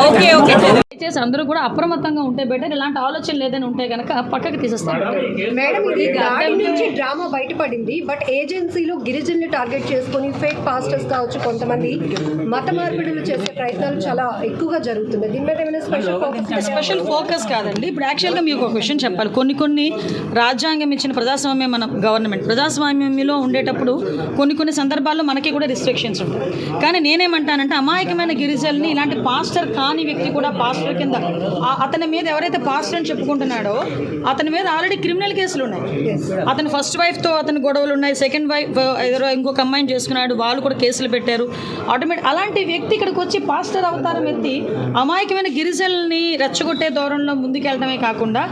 Okay okay చేసి అందరూ కూడా అప్రమత్తంగా ఉంటే బెటర్. ఇలాంటి ఆలోచనలు ఏదైనా ఉంటే కనుక పక్కకి తీసేస్తాను. మేడం, ఇది దాడి నుంచి డ్రామా బయటపడింది, బట్ ఏజెన్సీలు గిరిజనులు టార్గెట్ చేసుకొని ఫేక్ పాస్టర్స్ కావచ్చు, కొంతమంది మత మార్పిడులు చేసే ప్రయత్నాలు చాలా ఎక్కువగా జరుగుతుంది. దీని మీద ఏమైనా స్పెషల్ ఫోకస్ కాదండి. ఇప్పుడు యాక్చువల్గా మీకు ఒక క్వశ్చన్ చెప్పాలి. కొన్ని రాజ్యాంగం ఇచ్చిన ప్రజాస్వామ్యం మన గవర్నమెంట్ ప్రజాస్వామ్యంలో ఉండేటప్పుడు కొన్ని సందర్భాల్లో మనకి కూడా రిస్ట్రిక్షన్స్ ఉంటాయి. కానీ నేనేమంటానంటే అమాయకమైన గిరిజనుల్ని ఇలాంటి పాస్టర్ కాని వ్యక్తి కూడా పాస్టర్ కింద అతని మీద ఎవరైతే పాస్టర్ అని చెప్పుకుంటున్నాడో అతని మీద ఆల్రెడీ క్రిమినల్ కేసులు ఉన్నాయి. అతని ఫస్ట్ వైఫ్తో అతని గొడవలు ఉన్నాయి, సెకండ్ వైఫ్ ఎవరో ఇంకొక అమ్మాయిని చేసుకున్నాడు, వాళ్ళు కూడా కేసులు పెట్టారు. అలాంటి వ్యక్తి ఇక్కడికి వచ్చి పాస్టర్ అవతారం ఎత్తి అమాయకమైన గిరిజనుల్ని రెచ్చగొట్టే దూరంలో ముందుకెళ్ళడమే కాకుండా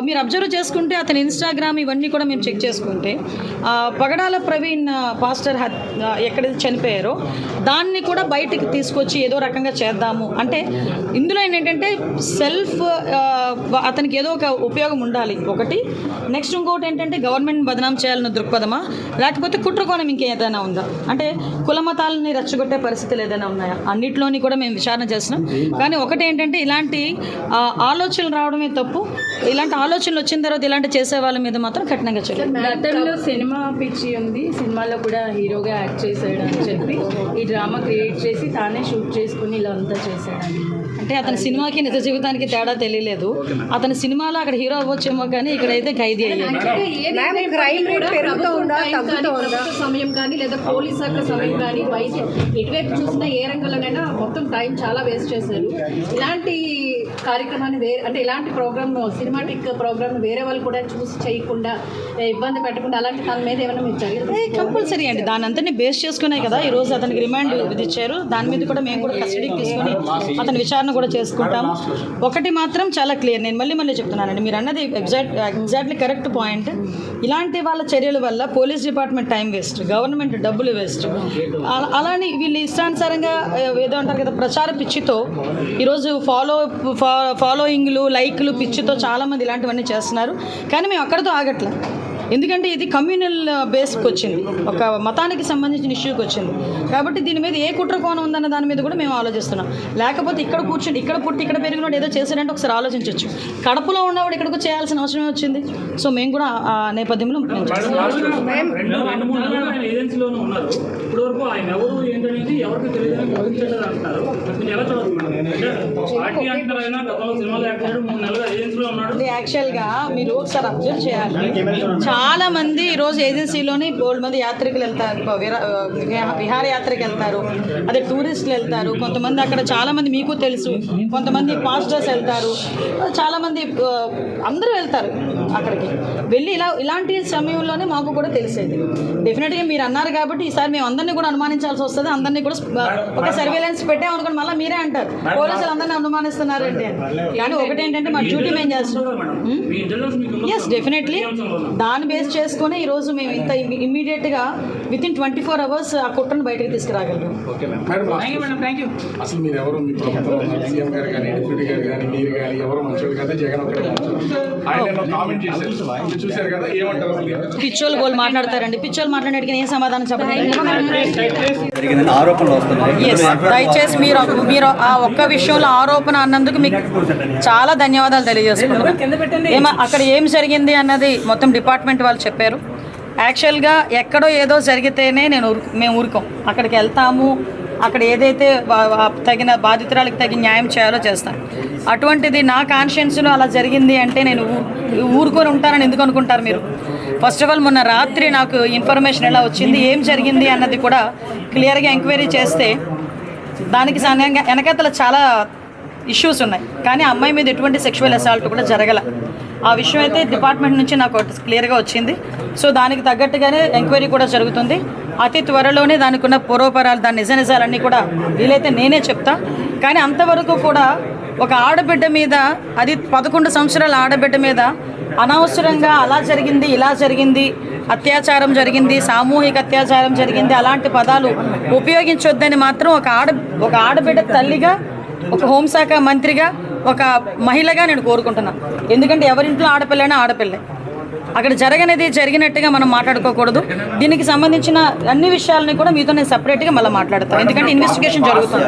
మీరు అబ్జర్వ్ చేసుకుంటే అతని ఇన్స్టాగ్రామ్ ఇవన్నీ కూడా మేము చెక్ చేసుకుంటే పగడాల ప్రవీణ్ పాస్టర్ ఎక్కడైతే చనిపోయారో దాన్ని కూడా బయటికి తీసుకొచ్చి ఏదో రకంగా చేద్దాము అంటే ఇందులో ఏంటంటే సెల్ఫ్ అతనికి ఏదో ఒక ఉపయోగం ఉండాలి ఒకటి. నెక్స్ట్ ఇంకోటి ఏంటంటే గవర్నమెంట్ బదనాం చేయాలన్న దృక్పథమా, లేకపోతే కుట్రకోణం ఇంకేదైనా ఉందా అంటే కుల మతాలని రెచ్చగొట్టే పరిస్థితులు ఏదైనా ఉన్నాయా? అన్నింటిలోని కూడా మేము విచారణ చేస్తున్నాం. కానీ ఒకటి ఏంటంటే ఇలాంటి ఆలోచనలు రావడమే తప్పు. ఇలాంటి ఆలోచనలు వచ్చిన తర్వాత ఇలాంటి చేసే వాళ్ళ మీద మాత్రం కఠినంగా చేయాలి. గతంలో సినిమా పిచ్చి ఉంది, సినిమాలో కూడా హీరోగా యాక్ట్ చేశాడు అని చెప్పి ఈ డ్రామా క్రియేట్ చేసి తానే షూట్ చేసుకుని ఇలా అంతా చేశాడు. అంటే అతని సినిమాకి నిజ జీవితానికి తేడా తెలియలేదు. అతని సినిమాలో అక్కడ హీరో అవ్వచ్చేమో కానీ ఇక్కడైతే ఖైదీ అయ్యాడు. సమయం కానీ లేదా పోలీస్ శాఖ సమయం కానీ వైద్యం ఎటువైపు చూసినా ఏ రంగంలోనైనా మొత్తం టైం చాలా వేస్ట్ చేశారు. ఇలాంటి కార్యక్రమాన్ని అంటే ఇలాంటి ప్రోగ్రామ్ సినిమాటిక్ ప్రోగ్రామ్ వేరే వాళ్ళు కూడా చూసి చేయకుండా ఇబ్బంది పెట్టకుండా అలాంటి దాని మీద ఏమైనా మీరు జరిగింది? కంపల్సరీ అండి. దాని అంతని బేస్ చేసుకునే కదా ఈరోజు అతనికి రిమాండ్ విధించారు. దాని మీద కూడా మేము కూడా కస్టడీకి తీసుకొని అతని విచారణ కూడా చేసుకుంటాం. ఒకటి మాత్రం చాలా క్లియర్, నేను మళ్ళీ చెప్తున్నానండి, మీరు అన్నది ఎగ్జాక్ట్లీ కరెక్ట్ పాయింట్. ఇలాంటి వాళ్ళ చర్యల వల్ల police department time waste, government డబ్బులు వేస్ట్. అలానే వీళ్ళు ఇష్టానుసారంగా ఏదో అంటారు కదా ప్రచార పిచ్చితో ఈరోజు ఫాలోయింగ్లు లైక్లు పిచ్చితో చాలామంది ఇలాంటివన్నీ చేస్తున్నారు. కానీ మేము అక్కడితో ఆగట్లే. ఎందుకంటే ఇది కమ్యూనల్ బేస్కి వచ్చింది, ఒక మతానికి సంబంధించిన ఇష్యూకి వచ్చింది. కాబట్టి దీని మీద ఏ కుట్ర కోణం ఉందన్న దాని మీద కూడా మేము ఆలోచిస్తున్నాం. లేకపోతే ఇక్కడ కూర్చుని ఇక్కడ పుట్టి ఇక్కడ పెరిగినోడు ఏదో చేశాడంటే ఒకసారి ఆలోచించవచ్చు. కడపలో ఉన్నవాడు ఇక్కడికి చేయాల్సిన అవసరమే వచ్చింది. సో మేము కూడా ఆ నేపథ్యంలో యాక్చువల్గా మీరు ఒకసారి అబ్జర్వ్ చేయాలి. చాలా మంది ఈరోజు ఏజెన్సీలోని బోల్డ్ మంది యాత్రికులు వెళ్తారు, విహారయాత్రకి వెళ్తారు, అదే టూరిస్టులు వెళ్తారు. కొంతమంది అక్కడ చాలామంది మీకు తెలుసు, కొంతమంది పాస్టర్స్ వెళ్తారు, చాలామంది అందరూ వెళ్తారు అక్కడికి వెళ్ళి. ఇలాంటి సమయంలోనే మాకు కూడా తెలిసేది. డెఫినెట్గా మీరు అన్నారు కాబట్టి ఈసారి మేము అందరినీ కూడా అనుమానించాల్సి వస్తుంది. అందరినీ కూడా ఒక సర్వేలెన్స్ పెట్టామనుకోండి, మళ్ళీ మీరే అంటారు పోలీసులు అందరినీ అనుమానిస్తున్నారంటే. కానీ ఒకటేంటంటే మా డ్యూటీ మేము చేస్తాం. ఎస్, డెఫినెట్లీ దాన్ని బేస్ చేసుకుని ఈరోజు మేము ఇంత ఇమ్మీడియట్గా వితిన్ 24 hours ఆ కుట్రను బయటకు తీసుకురాగలిగాం. పిచ్చోళ్ళు వాళ్ళు మాట్లాడతారండి. పిచ్చోళ్ళు మాట్లాడేటికి ఏం సమాధానం చెప్పండి. దయచేసి మీరు ఆ ఒక్క విషయంలో ఆరోపణ అన్నందుకు మీకు చాలా ధన్యవాదాలు తెలియజేసుకుంటున్నాను. అక్కడ ఏం జరిగింది అన్నది మొత్తం డిపార్ట్మెంట్ వాళ్ళు చెప్పారు. యాక్చువల్గా ఎక్కడో ఏదో జరిగితేనే మేము ఊరుకోం, అక్కడికి వెళ్తాము. అక్కడ ఏదైతే తగిన బాధితురాలకు తగిన న్యాయం చేయాలో చేస్తాను. అటువంటిది నా కాన్షియన్స్లో అలా జరిగింది అంటే నేను ఊరుకొని ఉంటానని ఎందుకు అనుకుంటారు మీరు? ఫస్ట్ ఆఫ్ ఆల్ మొన్న రాత్రి నాకు ఇన్ఫర్మేషన్ ఎలా వచ్చింది, ఏం జరిగింది అన్నది కూడా క్లియర్గా ఎంక్వైరీ చేస్తే దానికి వెనకతల చాలా ఇష్యూస్ ఉన్నాయి. కానీ అమ్మాయి మీద ఎటువంటి సెక్షువల్ అసాల్ట్ కూడా జరగల. ఆ విషయం అయితే డిపార్ట్మెంట్ నుంచి నాకు క్లియర్గా వచ్చింది. సో దానికి తగ్గట్టుగానే ఎంక్వైరీ కూడా జరుగుతుంది. అతి త్వరలోనే దానికి ఉన్న పూర్వపరాలు, దాని నిజాలన్నీ కూడా వీలైతే నేనే చెప్తా. కానీ అంతవరకు కూడా ఒక ఆడబిడ్డ మీద, అది 11 సంవత్సరాల ఆడబిడ్డ మీద అనవసరంగా అలా జరిగింది, ఇలా జరిగింది, అత్యాచారం జరిగింది, సామూహిక అత్యాచారం జరిగింది, అలాంటి పదాలు ఉపయోగించొద్దని మాత్రం ఒక ఆడబిడ్డ తల్లిగా, ఒక హోంశాఖ మంత్రిగా, ఒక మహిళగా నేను కోరుకుంటున్నాను. ఎందుకంటే ఎవరింట్లో ఆడపిల్లైనా ఆడపిల్లే. అక్కడ జరగనేది జరిగినట్టుగా మనం మాట్లాడుకోకూడదు. దీనికి సంబంధించిన అన్ని విషయాలని కూడా మీతో నేను సపరేట్గా మళ్ళీ మాట్లాడతాను, ఎందుకంటే ఇన్వెస్టిగేషన్ జరుగుతుంది.